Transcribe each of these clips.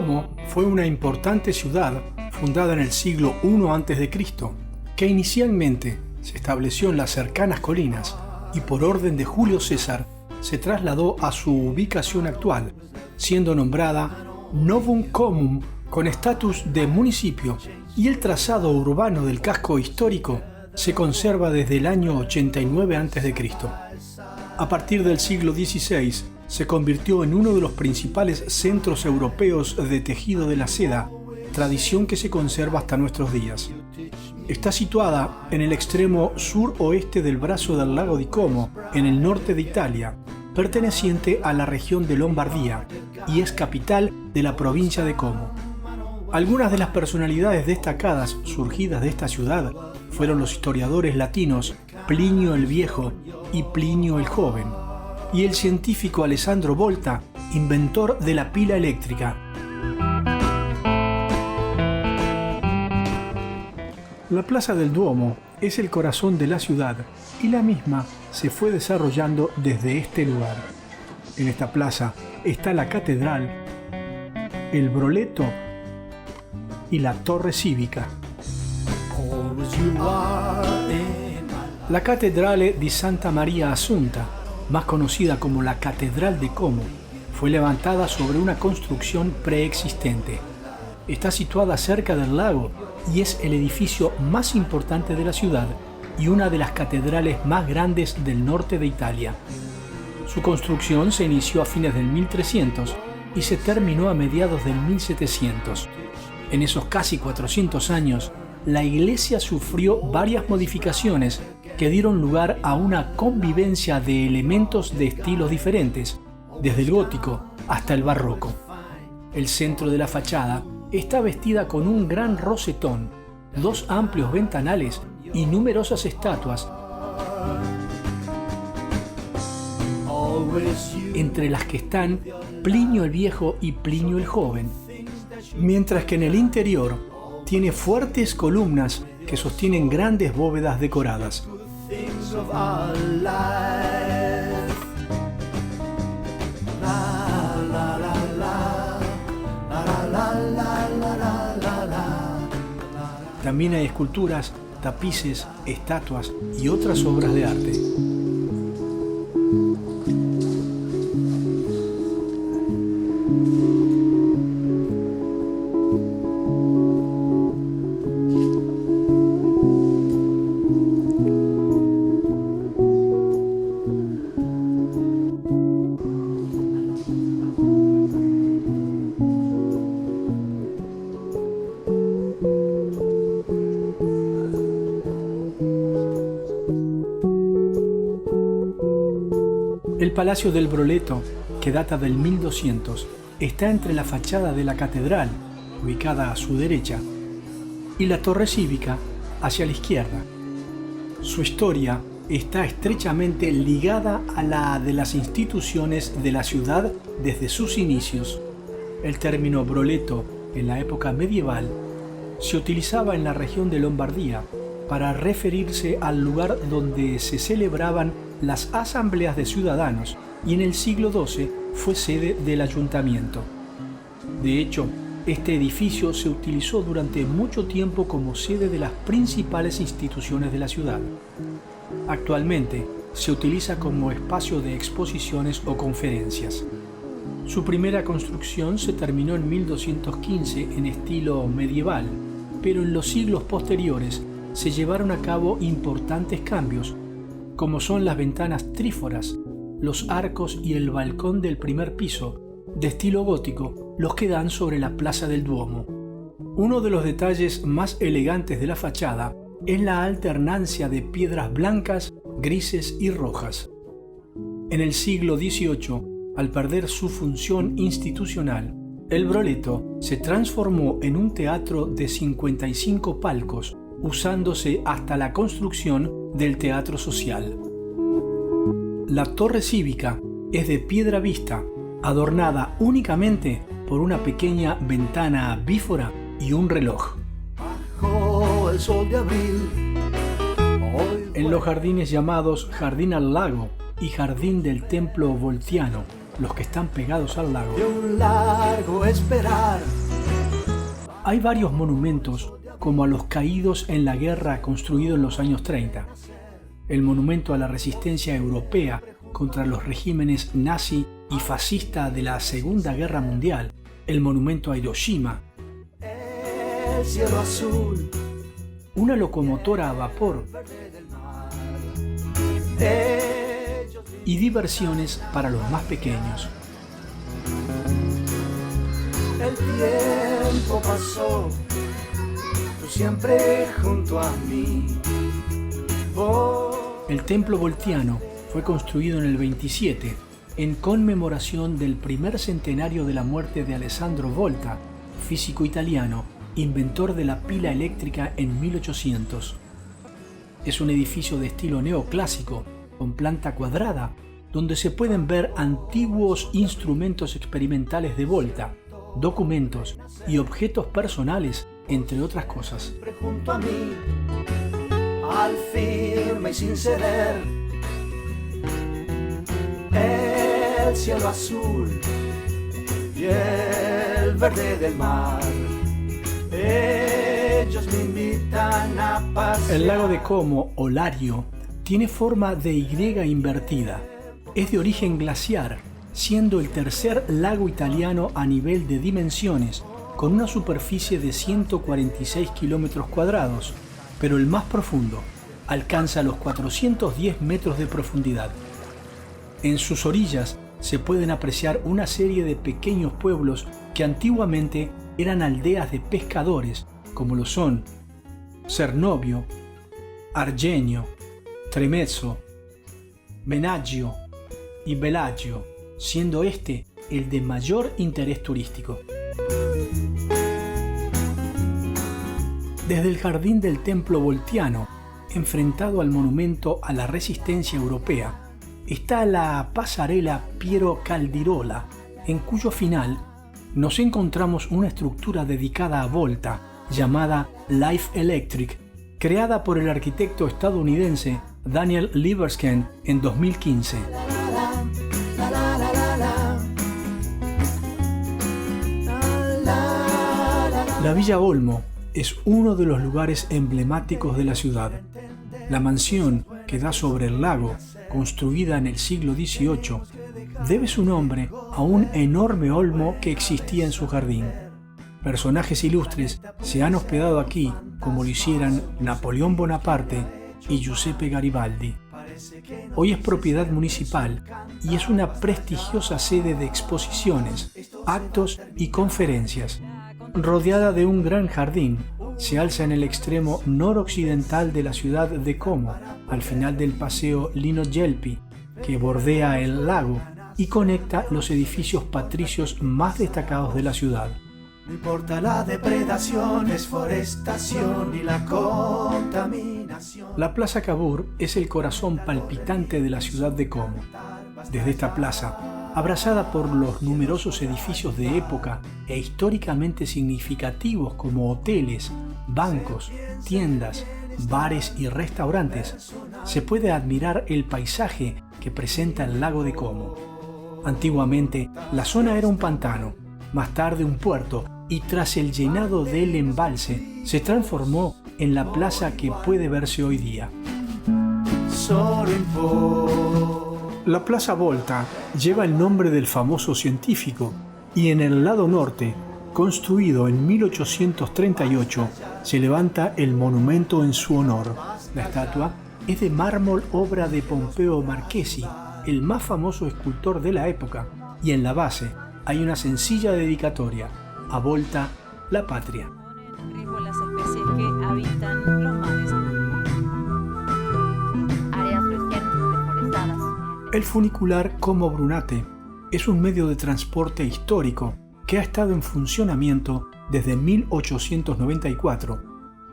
Como fue una importante ciudad fundada en el siglo I a.C., que inicialmente se estableció en las cercanas colinas y por orden de Julio César se trasladó a su ubicación actual, siendo nombrada Novum Comum con estatus de municipio, y el trazado urbano del casco histórico se conserva desde el año 89 a.C. A partir del siglo XVI se convirtió en uno de los principales centros europeos de tejido de la seda, tradición que se conserva hasta nuestros días. Está situada en el extremo suroeste del brazo del lago di Como, en el norte de Italia, perteneciente a la región de Lombardía, y es capital de la provincia de Como. Algunas de las personalidades destacadas surgidas de esta ciudad fueron los historiadores latinos Plinio el Viejo y Plinio el Joven, y el científico Alessandro Volta, inventor de la pila eléctrica. La Plaza del Duomo es el corazón de la ciudad y la misma se fue desarrollando desde este lugar. En esta plaza está la catedral, el Broletto y la Torre Cívica. La Cattedrale di Santa Maria Assunta, más conocida como la Catedral de Como, fue levantada sobre una construcción preexistente. Está situada cerca del lago y es el edificio más importante de la ciudad y una de las catedrales más grandes del norte de Italia. Su construcción se inició a fines del 1300 y se terminó a mediados del 1700. En esos casi 400 años, la iglesia sufrió varias modificaciones que dieron lugar a una convivencia de elementos de estilos diferentes, desde el gótico hasta el barroco. El centro de la fachada está vestida con un gran rosetón, dos amplios ventanales y numerosas estatuas, entre las que están Plinio el Viejo y Plinio el Joven, mientras que en el interior tiene fuertes columnas que sostienen grandes bóvedas decoradas. También hay esculturas, tapices, estatuas y otras obras de arte. El Palacio del Broletto, que data del 1200, está entre la fachada de la catedral, ubicada a su derecha, y la Torre Cívica, hacia la izquierda. Su historia está estrechamente ligada a la de las instituciones de la ciudad desde sus inicios. El término Broletto, en la época medieval, se utilizaba en la región de Lombardía para referirse al lugar donde se celebraban las asambleas de ciudadanos, y en el siglo XII fue sede del ayuntamiento. De hecho, este edificio se utilizó durante mucho tiempo como sede de las principales instituciones de la ciudad. Actualmente se utiliza como espacio de exposiciones o conferencias. Su primera construcción se terminó en 1215 en estilo medieval, pero en los siglos posteriores se llevaron a cabo importantes cambios, como son las ventanas tríforas, los arcos y el balcón del primer piso, de estilo gótico, los que dan sobre la Plaza del Duomo. Uno de los detalles más elegantes de la fachada es la alternancia de piedras blancas, grises y rojas. En el siglo XVIII, al perder su función institucional, el Broletto se transformó en un teatro de 55 palcos, usándose hasta la construcción del teatro social. La Torre Cívica es de piedra vista, adornada únicamente por una pequeña ventana bífora y un reloj. Bajo el sol de abril, en los jardines llamados Jardín al Lago y Jardín del Templo Voltiano, los que están pegados al lago, de un largo esperar, Hay varios monumentos, como a los caídos en la guerra construido en los años 30, el monumento a la resistencia europea contra los regímenes nazi y fascista de la Segunda Guerra Mundial, el monumento a Hiroshima, El cielo azul, una locomotora a vapor y diversiones para los más pequeños. el tiempo pasó, tú siempre junto a mí. El templo voltiano fue construido en el 27 en conmemoración del primer centenario de la muerte de Alessandro Volta, físico italiano, inventor de la pila eléctrica en 1800. Es un edificio de estilo neoclásico, con planta cuadrada, donde se pueden ver antiguos instrumentos experimentales de Volta, documentos y objetos personales, entre otras cosas. Siempre junto a mí, al firme y sin ceder. El cielo azul y el verde del mar, ellos me invitan a pasear. El lago de Como, o Lario, tiene forma de Y invertida. Es de origen glaciar, siendo el tercer lago italiano a nivel de dimensiones, con una superficie de 146 kilómetros cuadrados, pero el más profundo alcanza los 410 metros de profundidad. En sus orillas se pueden apreciar una serie de pequeños pueblos que antiguamente eran aldeas de pescadores, como lo son Cernovio, Argenio, Tremezzo, Menaggio y Bellagio, siendo este el de mayor interés turístico. Desde el jardín del templo voltiano, enfrentado al monumento a la resistencia europea, está la pasarela Piero Caldirola, en cuyo final nos encontramos una estructura dedicada a Volta, llamada Life Electric, creada por el arquitecto estadounidense Daniel Libeskind en 2015. La Villa Olmo es uno de los lugares emblemáticos de la ciudad. La mansión, que da sobre el lago, construida en el siglo XVIII, debe su nombre a un enorme olmo que existía en su jardín. Personajes ilustres se han hospedado aquí, como lo hicieran Napoleón Bonaparte y Giuseppe Garibaldi. Hoy es propiedad municipal y es una prestigiosa sede de exposiciones, actos y conferencias. Rodeada de un gran jardín, se alza en el extremo noroccidental de la ciudad de Como, al final del paseo Lino Gelpi, que bordea el lago y conecta los edificios patricios más destacados de la ciudad. No importa la depredación, desforestación y la contaminación. La Plaza Cavour es el corazón palpitante de la ciudad de Como. Desde esta plaza, abrazada por los numerosos edificios de época e históricamente significativos como hoteles, bancos, tiendas, bares y restaurantes, se puede admirar el paisaje que presenta el lago de Como. Antiguamente, la zona era un pantano, más tarde un puerto, y tras el llenado del embalse, se transformó en la plaza que puede verse hoy día. La Plaza Volta lleva el nombre del famoso científico y en el lado norte, construido en 1838, se levanta el monumento en su honor. La estatua es de mármol, obra de Pompeo Marchesi, el más famoso escultor de la época, y en la base hay una sencilla dedicatoria a Volta, la patria. Las especies que habitan los mares. Áreas deforestadas. El funicular Como Brunate es un medio de transporte histórico que ha estado en funcionamiento desde 1894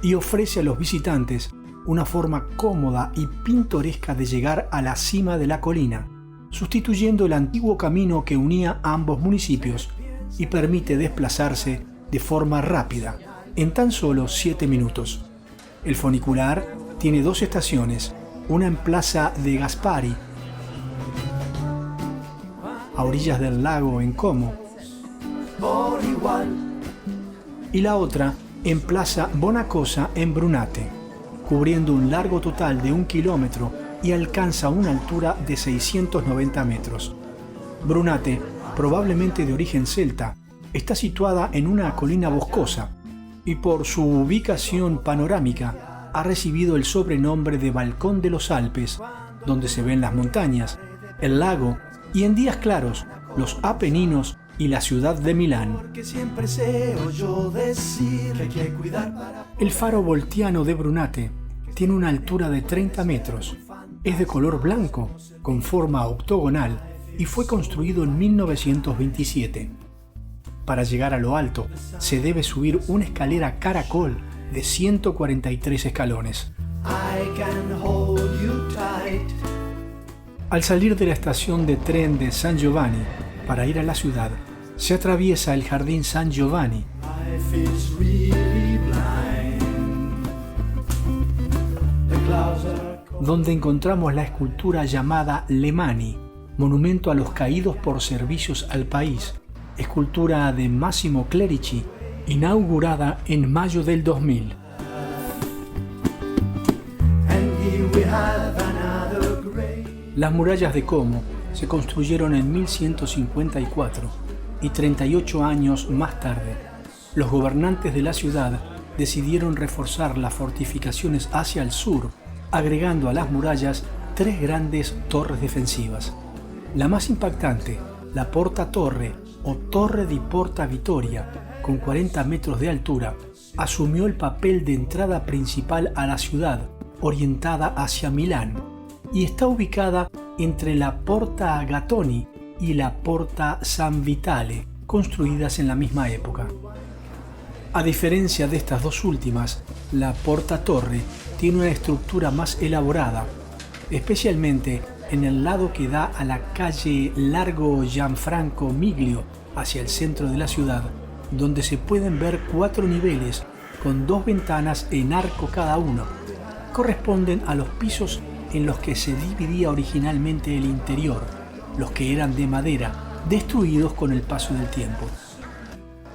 y ofrece a los visitantes una forma cómoda y pintoresca de llegar a la cima de la colina, sustituyendo el antiguo camino que unía a ambos municipios y permite desplazarse de forma rápida, en tan solo 7 minutos. El funicular tiene 2 estaciones, una en Plaza de Gaspari, a orillas del lago en Como, Por igual, y la otra en Plaza Bonacosa en Brunate, cubriendo un largo total de 1 kilómetro y alcanza una altura de 690 metros. Brunate, probablemente de origen celta, está situada en una colina boscosa y por su ubicación panorámica ha recibido el sobrenombre de Balcón de los Alpes, donde se ven las montañas, el lago y en días claros los Apeninos y la ciudad de Milán. El faro voltiano de Brunate tiene una altura de 30 metros, es de color blanco, con forma octogonal y fue construido en 1927. Para llegar a lo alto se debe subir una escalera caracol de 143 escalones. Al salir de la estación de tren de San Giovanni para ir a la ciudad, se atraviesa el Jardín San Giovanni, donde encontramos la escultura llamada Le Mani, monumento a los caídos por servicios al país, escultura de Massimo Clerici, inaugurada en mayo del 2000. Las murallas de Como se construyeron en 1154 y 38 años más tarde, los gobernantes de la ciudad decidieron reforzar las fortificaciones hacia el sur, agregando a las murallas 3 grandes torres defensivas. La más impactante, la Porta Torre o Torre di Porta Vittoria, con 40 metros de altura, asumió el papel de entrada principal a la ciudad, orientada hacia Milán, y está ubicada entre la Porta Gattoni y la Porta San Vitale, construidas en la misma época. A diferencia de estas dos últimas, la Porta Torre tiene una estructura más elaborada, especialmente en el lado que da a la calle Largo Gianfranco Miglio hacia el centro de la ciudad, donde se pueden ver 4 niveles con 2 ventanas en arco cada uno. Corresponden a los pisos en los que se dividía originalmente el interior, los que eran de madera, destruidos con el paso del tiempo.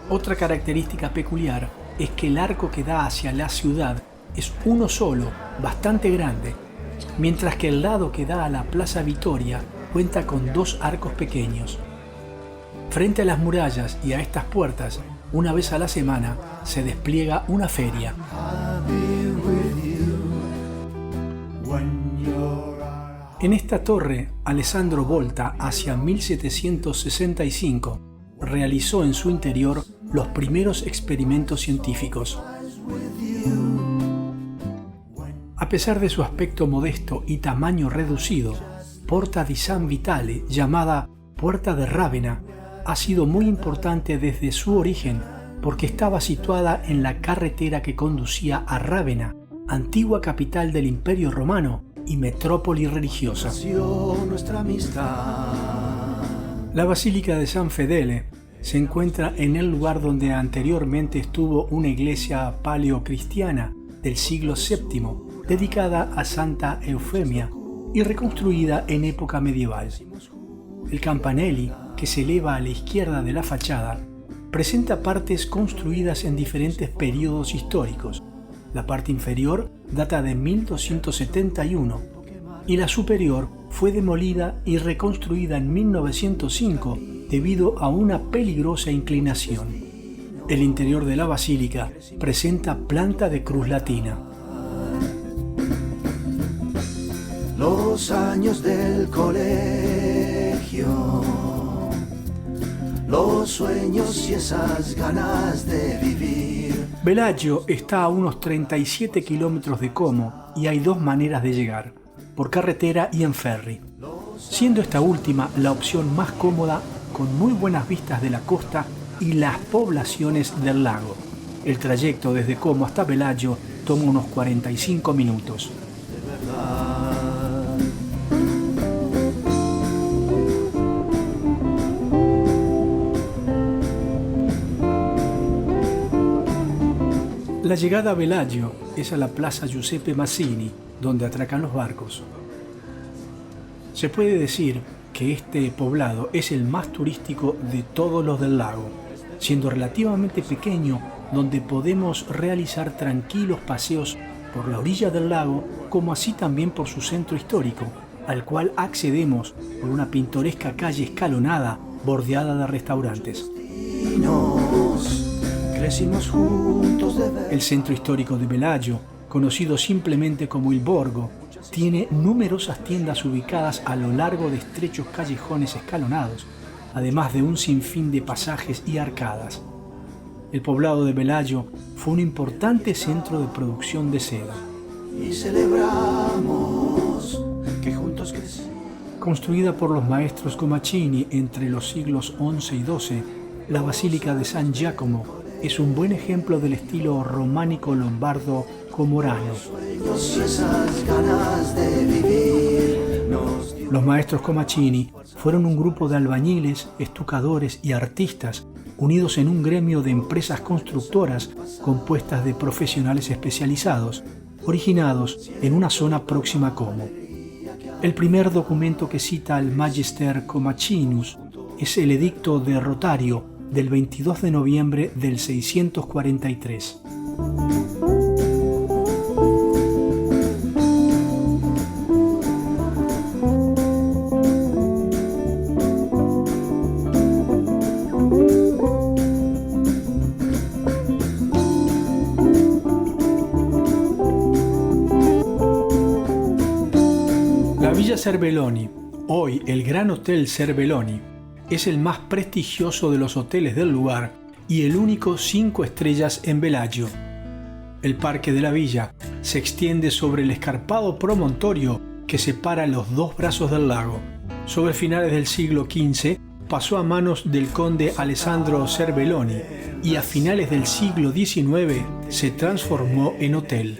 Otra característica peculiar es que el arco que da hacia la ciudad es uno solo, bastante grande, mientras que el lado que da a la Plaza Vittoria cuenta con 2 arcos pequeños. Frente a las murallas y a estas puertas, una vez a la semana, se despliega una feria. En esta torre, Alessandro Volta, hacia 1765, realizó en su interior los primeros experimentos científicos. A pesar de su aspecto modesto y tamaño reducido, Porta di San Vitale, llamada Puerta de Rávena, ha sido muy importante desde su origen porque estaba situada en la carretera que conducía a Rávena, antigua capital del Imperio Romano y metrópoli religiosa. La Basílica de San Fedele se encuentra en el lugar donde anteriormente estuvo una iglesia paleocristiana del siglo VII, dedicada a Santa Eufemia y reconstruida en época medieval. El campanelli, que se eleva a la izquierda de la fachada, presenta partes construidas en diferentes periodos históricos. La parte inferior data de 1271 y la superior fue demolida y reconstruida en 1905 debido a una peligrosa inclinación. El interior de la basílica presenta planta de cruz latina. Los años del colegio, los sueños y esas ganas de vivir. Bellagio está a unos 37 kilómetros de Como y hay 2 maneras de llegar, por carretera y en ferry, siendo esta última la opción más cómoda, con muy buenas vistas de la costa y las poblaciones del lago. El trayecto desde Como hasta Bellagio toma unos 45 minutos. La llegada a Bellagio es a la Plaza Giuseppe Mazzini, donde atracan los barcos. Se puede decir que este poblado es el más turístico de todos los del lago, siendo relativamente pequeño donde podemos realizar tranquilos paseos por la orilla del lago, como así también por su centro histórico, al cual accedemos por una pintoresca calle escalonada bordeada de restaurantes. Crecimos juntos de ver. El centro histórico de Bellagio, conocido simplemente como Il Borgo, tiene numerosas tiendas ubicadas a lo largo de estrechos callejones escalonados, además de un sinfín de pasajes y arcadas. El poblado de Bellagio fue un importante centro de producción de seda. Y celebramos que juntos crecimos. Construida por los maestros Comacchini entre los siglos XI y XII, la Basílica de San Giacomo es un buen ejemplo del estilo románico lombardo comorano. Esas ganas de vivir nos dio. Los maestros Comacchini fueron un grupo de albañiles, estucadores y artistas unidos en un gremio de empresas constructoras compuestas de profesionales especializados, originados en una zona próxima a Como. El primer documento que cita al Magister Comachinus es el Edicto de Rotario del 22 de noviembre del 643. La Villa Serbelloni, hoy el Gran Hotel Serbelloni, es el más prestigioso de los hoteles del lugar y el único 5 estrellas en Bellagio. El parque de la villa se extiende sobre el escarpado promontorio que separa los dos brazos del lago. Sobre finales del siglo XV pasó a manos del conde Alessandro Serbelloni y a finales del siglo XIX se transformó en hotel.